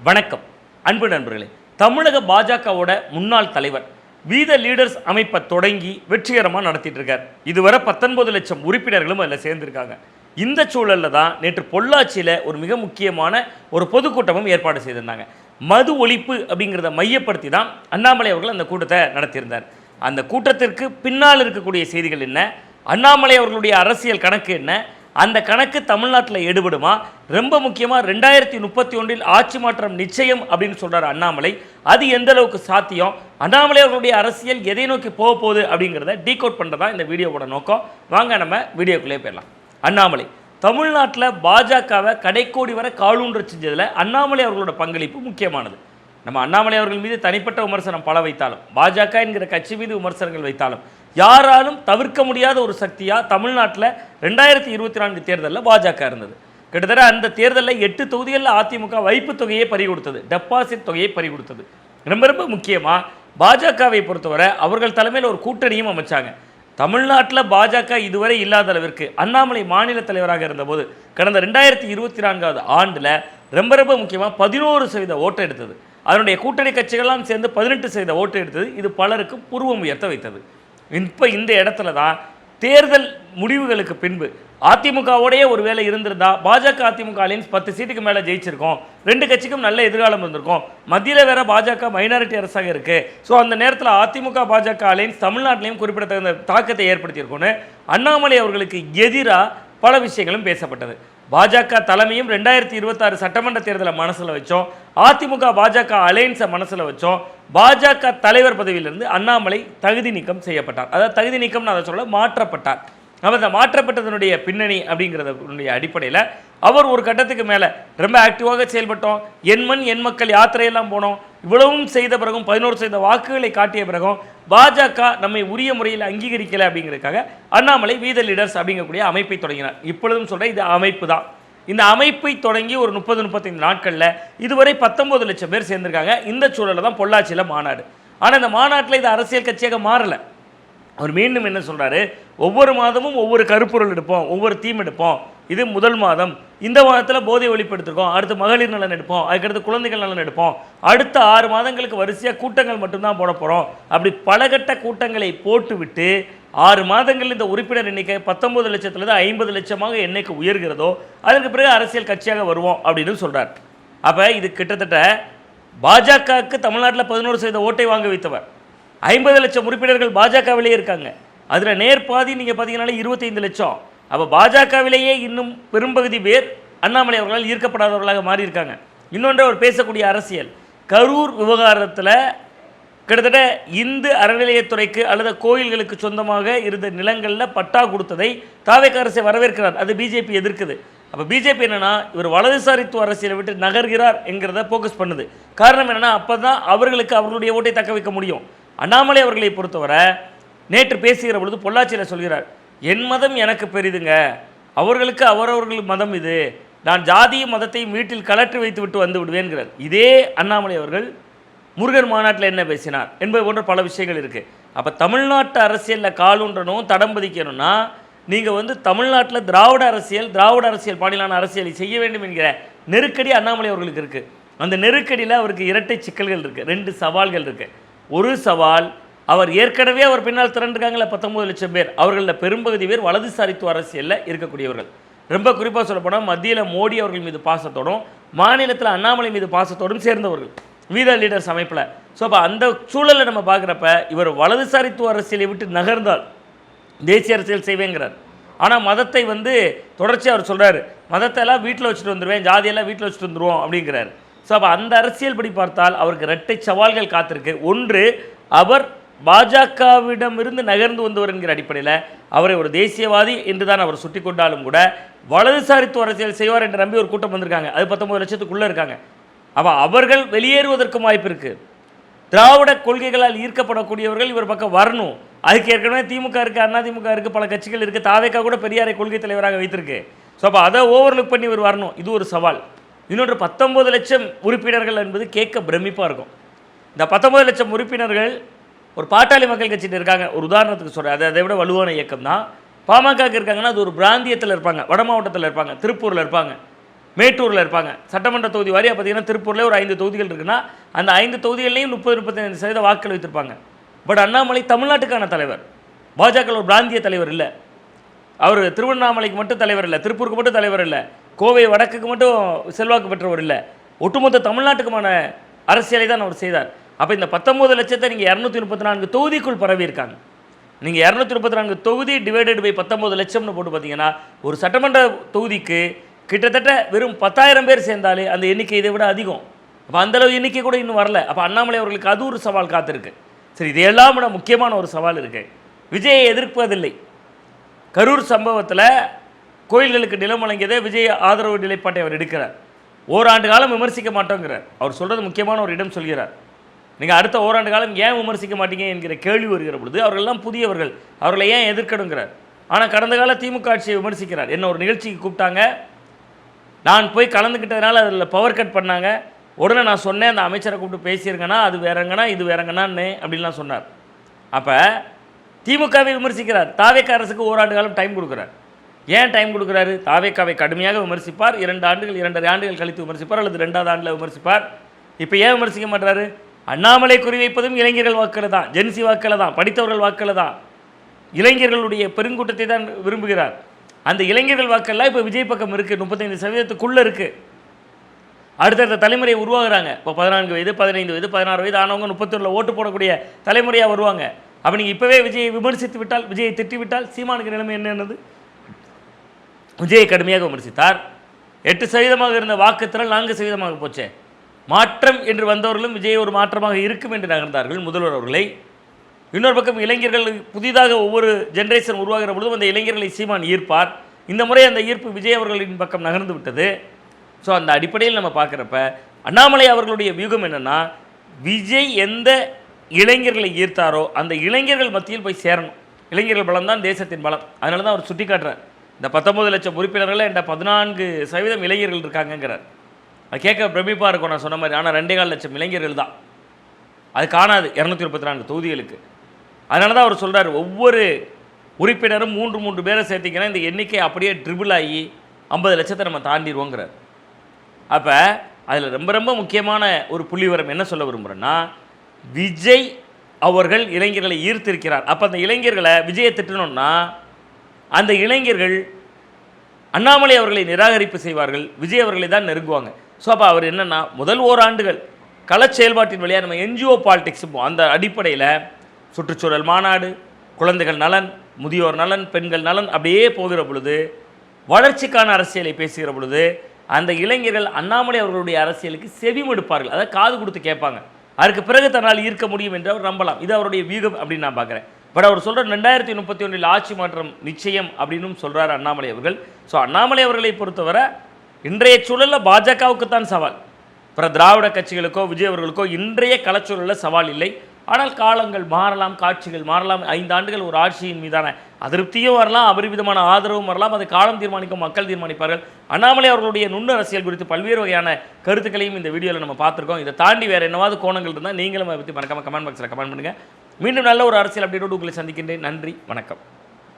வணக்கம் அன்பு நண்பர்களே. தமிழக பாஜகவோட முன்னாள் தலைவர் வீத லீடர்ஸ் அமைப்பை தொடங்கி வெற்றிகரமாக நடத்திட்டு இருக்கார். இதுவரை 19 லட்சம் உறுப்பினர்களும் அதில் சேர்ந்திருக்காங்க. இந்த சூழலில் தான் நேற்று பொள்ளாச்சியில் ஒரு மிக முக்கியமான ஒரு பொதுக்கூட்டமும் ஏற்பாடு செய்திருந்தாங்க. மது ஒழிப்பு அப்படிங்கிறத மையப்படுத்தி தான் அண்ணாமலை அவர்கள் அந்த கூட்டத்தை நடத்தியிருந்தார். அந்த கூட்டத்திற்கு பின்னால் இருக்கக்கூடிய செய்திகள் என்ன, அண்ணாமலை அவர்களுடைய அரசியல் கணக்கு என்ன, அந்த கணக்கு தமிழ்நாட்டில் எடுபடுமா, ரொம்ப முக்கியமாக 2031 ஆட்சி மாற்றம் நிச்சயம் அப்படின்னு சொல்கிறார் அண்ணாமலை. அது எந்த அளவுக்கு சாத்தியம், அண்ணாமலை அவர்களுடைய அரசியல் எதை நோக்கி போக போகுது அப்படிங்கிறத டீகோட் பண்ணுறதா இந்த வீடியோவோட நோக்கம். வாங்க நம்ம வீடியோக்குள்ளே போயிடலாம். அண்ணாமலை தமிழ்நாட்டில் பாஜகவை கடைக்கோடி வரை காலூன்ற செஞ்சதில் அண்ணாமலை அவர்களோட பங்களிப்பு முக்கியமானது. நம்ம அண்ணாமலை அவர்கள் மீது தனிப்பட்ட விமர்சனம் பல வைத்தாலும், பாஜக என்கிற கட்சி மீது விமர்சனங்கள் வைத்தாலும், யாராலும் தவிர்க்க முடியாத ஒரு சக்தியாக தமிழ்நாட்டில் 2024 தேர்தலில் பாஜக இருந்தது. கிட்டத்தட்ட அந்த தேர்தலில் 8 தொகுதிகளில் அதிமுக வைப்பு தொகையை பறி கொடுத்தது, டெபாசிட் தொகையை பறி கொடுத்தது. ரொம்ப ரொம்ப முக்கியமாக பாஜகவை பொறுத்தவரை அவர்கள் தலைமையில் ஒரு கூட்டணியும் அமைச்சாங்க. தமிழ்நாட்டில் பாஜக இதுவரை இல்லாத அளவிற்கு அண்ணாமலை மாநில தலைவராக இருந்தபோது கடந்த 2024 ஆண்டில் ரொம்ப ரொம்ப முக்கியமாக 11% ஓட்டு எடுத்தது. அதனுடைய கூட்டணி கட்சிகள்லாம் சேர்ந்து 18% ஓட்டு எடுத்தது. இது பலருக்கு பூர்வம் உயர்த்த வைத்தது. இப்போ இந்த இடத்துல தான் தேர்தல் முடிவுகளுக்கு பின்பு அதிமுகவோடையே ஒரு வேலை இருந்திருந்தா பாஜக அதிமுக அலையன்ஸ் 10 சீட்டுக்கு மேலே ஜெயிச்சிருக்கோம், 2 கட்சிக்கும் நல்ல எதிர்காலம் இருந்திருக்கும். மத்தியில் வேற பாஜக மைனாரிட்டி அரசாக இருக்குது. ஸோ அந்த நேரத்தில் அதிமுக பாஜக அலையன்ஸ் தமிழ்நாட்டிலையும் குறிப்பிடத்தகுந்த தாக்கத்தை ஏற்படுத்தியிருக்கும்னு அண்ணாமலை அவர்களுக்கு எதிராக பல விஷயங்களும் பேசப்பட்டது. பாஜக தலைமையும் 2026 சட்டமன்ற தேர்தலை மனசில் வச்சோம், அதிமுக பாஜக அலையன்ஸை மனசில் வச்சோம். பாஜக தலைவர் பதவியிலிருந்து அண்ணாமலை தகுதி நீக்கம் செய்யப்பட்டார். அதாவது தகுதி நீக்கம்னு அதை சொல்ல மாற்றப்பட்டார். அவர் அந்த மாற்றப்பட்டதனுடைய பின்னணி அப்படிங்கிறதுடைய அடிப்படையில் அவர் ஒரு கட்டத்துக்கு மேலே ரொம்ப ஆக்டிவாக செயல்பட்டோம். என் மண் என் மக்கள் யாத்திரையெல்லாம் போனோம். இவ்வளவும் செய்த பிறகும் 11% வாக்குகளை காட்டிய பிறகும் பாஜக நம்மை உரிய முறையில் அங்கீகரிக்கலை அப்படிங்கிறதுக்காக அண்ணாமலை வீத லீடர்ஸ் அப்படிங்கக்கூடிய அமைப்பை தொடங்கினார். இப்பொழுதும் சொல்கிறேன், இது அமைப்பு தான். இந்த அமைப்பை தொடங்கி ஒரு 30-35 நாட்களில் இதுவரை 19 லட்சம் பேர் சேர்ந்திருக்காங்க. இந்த சூழலில் தான் பொள்ளாச்சியில் மாநாடு. ஆனால் இந்த மாநாட்டில் இது அரசியல் கட்சியாக மாறலை. அவர் மீண்டும் என்ன சொல்கிறாரு, ஒவ்வொரு மாதமும் ஒவ்வொரு கருப்பொருள் எடுப்போம், ஒவ்வொரு தீம் எடுப்போம். இது முதல் மாதம், இந்த மாதத்தில் போதை ஒழிப்பு எடுத்திருக்கோம், அடுத்து மகளிர் நலன் எடுப்போம், அதுக்கடுத்து குழந்தைகள் நலன் எடுப்போம், அடுத்த 6 மாதங்களுக்கு வரிசையாக கூட்டங்கள் மட்டும்தான் போட போகிறோம். அப்படி பலகட்ட கூட்டங்களை போட்டுவிட்டு 6 மாதங்கள் இந்த உறுப்பினர் எண்ணிக்கை 19 லட்சத்துலேருந்து 50 லட்சமாக என்னைக்கு உயர்கிறதோ அதற்கு பிறகு அரசியல் கட்சியாக வருவோம் அப்படின்னு சொல்கிறார். அப்போ இது கிட்டத்தட்ட பாஜகவுக்கு தமிழ்நாட்டில் 11% ஓட்டை வாங்க வைத்தவர். 50 லட்சம் உறுப்பினர்கள் பாஜகவிலேயே இருக்காங்க. அதில் நேர்பாதி நீங்கள் பார்த்தீங்கன்னா 25 லட்சம். அப்போ பாஜகவிலேயே இன்னும் பெரும்பகுதி பேர் அண்ணாமலை அவர்களால் ஈர்க்கப்படாதவர்களாக மாறியிருக்காங்க. இன்னொன்று அவர் பேசக்கூடிய அரசியல், கரூர் விவகாரத்தில் கிட்டத்தட்ட இந்து அறநிலையத்துறைக்கு அல்லது கோயில்களுக்கு சொந்தமாக இருந்த நிலங்களில் பட்டா கொடுத்ததை தாவேக அரசை வரவேற்கிறார். அது பிஜேபி எதிர்க்குது. அப்போ பிஜேபி என்னென்னா இவர் வலதுசாரித்துவ அரசியலை விட்டு நகர்கிறார் என்கிறத ஃபோக்கஸ் பண்ணுது. காரணம் என்னென்னா அப்போ தான் அவர்களுக்கு அவர்களுடைய ஓட்டை தக்க வைக்க முடியும். அண்ணாமலை அவர்களை பொறுத்தவரை நேற்று பேசுகிற பொழுது பொள்ளாச்சியில் சொல்கிறார், என் மதம் எனக்கு பெரிதுங்க, அவர்களுக்கு அவரவர்கள் மதம் இது, நான் ஜாதியும் மதத்தையும் வீட்டில் கலற்றி வைத்து விட்டு வந்து விடுவேன்கிறார். இதே அண்ணாமலை அவர்கள் முருகன் மாநாட்டில் என்ன பேசினார் என்பது போன்ற பல விஷயங்கள் இருக்குது. அப்போ தமிழ்நாட்டு அரசியலில் காலூன்றணும், தடம் பதிக்கணும்னா நீங்கள் தமிழ்நாட்டில் திராவிட அரசியல் பாணியிலான அரசியலை செய்ய வேண்டும் என்கிற நெருக்கடி அண்ணாமலை அவர்களுக்கு இருக்குது. அந்த நெருக்கடியில் அவருக்கு இரட்டை சிக்கல்கள் இருக்குது, 2 சவால்கள் இருக்குது. ஒரு சவால், அவர் ஏற்கனவே அவர் பின்னால் திரண்டிருக்காங்களே 19 லட்சம் பேர், அவர்களில் பெரும்பகுதி பேர் வலதுசாரித்துவ அரசியலில் இருக்கக்கூடியவர்கள். ரொம்ப குறிப்பாக சொல்லப்போனால் மத்தியில் மோடி அவர்கள் மீது பாசத்தோடும் மாநிலத்தில் அண்ணாமலை மீது பாசத்தோடும் சேர்ந்தவர்கள் வீத லீடர்ஸ் அமைப்பில். ஸோ அப்போ அந்த சூழலை நம்ம பார்க்குறப்ப இவர் வலதுசாரித்துவ அரசியலை விட்டு நகர்ந்தால் தேசிய அரசியல் செய்வேங்கிறார். ஆனால் மதத்தை தொடர்ச்சியாக அவர் சொல்கிறார், மதத்தை எல்லாம் வீட்டில் வச்சுட்டு வந்துடுவேன், ஜாதியெல்லாம் வீட்டில் வச்சுட்டு வந்துடுவோம் அப்படிங்கிறார். ஸோ அப்போ அந்த அரசியல் படி பார்த்தால் அவருக்கு இரட்டை சவால்கள் காத்திருக்கு. ஒன்று, அவர் பாஜகவிடமிருந்து நகர்ந்து வந்தவர் என்கிற அடிப்படையில் அவரை ஒரு தேசியவாதி என்று தான் அவர் சுட்டி கொண்டாலும் கூட வலதுசாரித்துவ அரசியல் செய்வார் என்று நம்பி ஒரு கூட்டம் வந்திருக்காங்க. அது 19 லட்சத்துக்குள்ளே இருக்காங்க. அப்போ அவர்கள் வெளியேறுவதற்கும் வாய்ப்பு இருக்குது. திராவிட கொள்கைகளால் ஈர்க்கப்படக்கூடியவர்கள் இவர் பக்கம் வரணும். அதுக்கு ஏற்கனவே திமுக இருக்குது, அதிமுக இருக்குது, பல கட்சிகள் இருக்குது, தாவேகா கூட பெரியாரை கொள்கை தலைவராக வைத்திருக்கு. ஸோ அப்போ அதை ஓவர்லுக் பண்ணி இவர் வரணும். இது ஒரு சவால். இன்னொன்று, 19 லட்சம் உறுப்பினர்கள் என்பது கேட்க பிரமிப்பாக இருக்கும். இந்த 19 லட்சம் உறுப்பினர்கள் ஒரு பாட்டாளி மக்கள் கட்சிட்டு இருக்காங்க, ஒரு உதாரணத்துக்கு சொல்கிறேன், அதை விட வலுவான இயக்கம் தான். பாமகக்கு இருக்காங்கன்னா அது ஒரு பிராந்தியத்தில் இருப்பாங்க, வட மாவட்டத்தில் இருப்பாங்க, திருப்பூரில் இருப்பாங்க. மேட்டூரில் இருப்பாங்க. சட்டமன்ற தொகுதி வாரியாக பார்த்தீங்கன்னா திருப்பூரில் ஒரு 5 தொகுதிகள் இருக்குன்னா அந்த 5 தொகுதிகள்லையும் 30-35% வாக்குகள் வைத்திருப்பாங்க. பட் அண்ணாமலை தமிழ்நாட்டுக்கான தலைவர், பாஜக ஒரு பிராந்திய தலைவர் இல்லை. அவர் திருவண்ணாமலைக்கு மட்டும் தலைவர் இல்லை, திருப்பூருக்கு மட்டும் தலைவர் இல்லை, கோவை வடக்குக்கு மட்டும் செல்வாக்கு பெற்றவர் இல்லை, ஒட்டுமொத்த தமிழ்நாட்டுக்குமான அரசியலை தான் அவர் செய்தார். அப்போ இந்த 19 லட்சத்தை நீங்கள் 234 தொகுதிக்குள் பரவி இருக்காங்க. நீங்கள் 234 தொகுதி டிவைடட் பை 19 லட்சம்னு போட்டு பார்த்தீங்கன்னா ஒரு சட்டமன்ற தொகுதிக்கு கிட்டத்தட்ட வெறும் 10,000 பேர் சேர்ந்தாலே அந்த எண்ணிக்கை இதை விட அதிகம். அப்போ அந்தளவு எண்ணிக்கை கூட இன்னும் வரல. அப்போ அண்ணாமலை அவர்களுக்கு அது ஒரு சவால் காத்திருக்கு. சரி, இதையெல்லாம் விட முக்கியமான ஒரு சவால் இருக்குது. விஜயை எதிர்ப்பதில்லை. கரூர் சம்பவத்தில் கோயில்களுக்கு நிலம் வழங்கியதை விஜய் ஆதரவு நிலைப்பாட்டை அவர் எடுக்கிறார். ஓராண்டு காலம் விமர்சிக்க மாட்டோங்கிறார். அவர் சொல்கிறது முக்கியமான ஒரு இடம் சொல்கிறார். நீங்கள் அடுத்த ஓராண்டு காலம் ஏன் விமர்சிக்க மாட்டீங்க என்கிற கேள்வி வருகிற பொழுது அவர்களெல்லாம் புதியவர்கள், அவர்களை ஏன் எதிர்க்கணுங்கிறார். ஆனால் கடந்த கால திமுக ஆட்சியை விமர்சிக்கிறார். என்ன ஒரு நிகழ்ச்சிக்கு கூப்பிட்டாங்க, நான் போய் கலந்துக்கிட்டதுனால அதில் பவர் கட் பண்ணாங்க, உடனே நான் சொன்னேன் அந்த அமைச்சரை கூப்பிட்டு பேசியிருங்கன்னா அது வேறங்கன்னா இது வேறங்கன்னான்னு அப்படின்லாம் சொன்னார். அப்போ திமுகவை விமர்சிக்கிறார். தாவேக அரசுக்கு ஓராண்டு காலம் டைம் கொடுக்குறார். ஏன் டைம் கொடுக்குறாரு? தாவேகாவை கடுமையாக விமர்சிப்பார், 2 ஆண்டுகள் 2.5 ஆண்டுகள் கழித்து விமர்சிப்பார், அல்லது 2வது ஆண்டில் விமர்சிப்பார். இப்போ ஏன் விமர்சிக்க மாட்டாரு? அண்ணாமலை குறிவைப்பதும் இளைஞர்கள் வாக்கில் தான், ஜென்சி வாக்கில் தான், படித்தவர்கள் வாக்கில் தான், இளைஞர்களுடைய பெருங்கூட்டத்தை தான் விரும்புகிறார். அந்த இளைஞர்கள் வாக்கெல்லாம் இப்போ விஜய் பக்கம் இருக்குது, 35%க்குள்ளே இருக்குது. அடுத்தடுத்த தலைமுறையை உருவாகுறாங்க. இப்போ 14 வயது 15 வயது 16 வயது ஆனவங்க 31 ஓட்டு போடக்கூடிய தலைமுறையாக வருவாங்க. அப்போ நீங்கள் இப்போவே விஜயை விமர்சித்து விட்டால், விஜயை திட்டிவிட்டால் சீமானுக்கு நிலைமை என்னென்னது? விஜயை கடுமையாக விமர்சித்தார். 8% இருந்த வாக்குத்திறல் 4% போச்சே. மாற்றம் என்று வந்தவர்களும் விஜய் ஒரு மாற்றமாக இருக்கும் என்று நகர்ந்தார்கள் முதல்வர் அவர்களை. இன்னொரு பக்கம் இளைஞர்கள் புதிதாக ஒவ்வொரு ஜென்ரேஷன் உருவாகிற பொழுதும் அந்த இளைஞர்களை சீமான் ஈர்ப்பார். இந்த முறை அந்த ஈர்ப்பு விஜய் அவர்களின் பக்கம் நகர்ந்து விட்டது. ஸோ அந்த அடிப்படையில் நம்ம பார்க்குறப்ப அண்ணாமலை அவர்களுடைய வியூகம் என்னென்னா, விஜய் எந்த இளைஞர்களை ஈர்த்தாரோ அந்த இளைஞர்கள் மத்தியில் போய் சேரணும். இளைஞர்கள் பலம் தான் தேசத்தின் பலம். அதனால தான் அவர் சுட்டி காட்டுறார். இந்த 19 லட்சம் உறுப்பினர்கள் என்ற 14% இளைஞர்கள் இருக்காங்கங்கிறார். அது கேட்க பிரமிப்பாக இருக்கும் நான் சொன்ன மாதிரி. ஆனால் 2.25 லட்சம் இளைஞர்கள் தான். அது காணாது 234 தொகுதிகளுக்கு. அதனால தான் அவர் சொல்கிறார், ஒவ்வொரு உறுப்பினரும் 3 பேரை சேர்த்திங்கன்னா இந்த எண்ணிக்கை அப்படியே ட்ரிபிள் ஆகி 50 லட்சத்தை நம்ம தாண்டிடுவோங்கிறார். அப்போ அதில் ரொம்ப ரொம்ப முக்கியமான ஒரு புள்ளிவரம் என்ன சொல்ல விரும்புகிறேன்னா, விஜய் அவர்கள் இளைஞர்களை ஈர்த்திருக்கிறார். அப்போ அந்த இளைஞர்களை விஜயை திட்டணும்னா அந்த இளைஞர்கள் அண்ணாமலை அவர்களை நிராகரிப்பு செய்வார்கள், விஜய் அவர்களை தான் நெருங்குவாங்க. ஸோ அப்போ அவர் என்னென்னா, முதல் ஓராண்டுகள் கள செயல்பாட்டின் வழியாக நம்ம என்ஜிஓ பாலிடிக்ஸ் அந்த அடிப்படையில் சுற்றுச்சூழல் மாநாடு, குழந்தைகள் நலன், முதியோர் நலன், பெண்கள் நலன் அப்படியே போகிற பொழுது, வளர்ச்சிக்கான அரசியலை பேசுகிற பொழுது அந்த இளைஞர்கள் அண்ணாமலை அவர்களுடைய அரசியலுக்கு செவிமடுப்பார்கள். அதாவது காது கொடுத்து கேட்பாங்க. அதற்கு பிறகு தன்னால் ஈர்க்க முடியும் என்று அவர் நம்பலாம். இது அவருடைய வியூகம் அப்படின்னு நான் பார்க்குறேன். பட் அவர் சொல்கிற 2031 ஆட்சி மாற்றம் நிச்சயம் அப்படின்னு சொல்கிறார் அண்ணாமலை அவர்கள். ஸோ அண்ணாமலை அவர்களை பொறுத்தவரை இன்றைய சூழலில் பாஜகவுக்கு தான் சவால். அப்புறம் திராவிட கட்சிகளுக்கோ விஜய் அவர்களுக்கோ இன்றைய களச்சூழலில் சவால் இல்லை. ஆனால் காலங்கள் மாறலாம், காட்சிகள் மாறலாம். 5 ஆண்டுகள் ஒரு ஆட்சியின் மீதான அதிருப்தியும் வரலாம், அபரிவிதமான ஆதரவும் வரலாம். அது காலம் தீர்மானிக்கும், மக்கள் தீர்மானிப்பார்கள். அண்ணாமலை அவர்களுடைய நுண்ணு அரசியல் குறித்து பல்வேறு வகையான கருத்துக்களையும் இந்த வீடியோவில் நம்ம பார்த்துருக்கோம். இதை தாண்டி வேறு என்னவாவது கோணங்கள் இருந்தால் நீங்களும் அதை பற்றி மறக்காம கமெண்ட் பாக்ஸில் கமெண்ட் பண்ணுங்கள். மீண்டும் நல்ல ஒரு அரசியல் அப்டேட்டோடு உங்களை சந்திக்கின்றேன். நன்றி, வணக்கம்.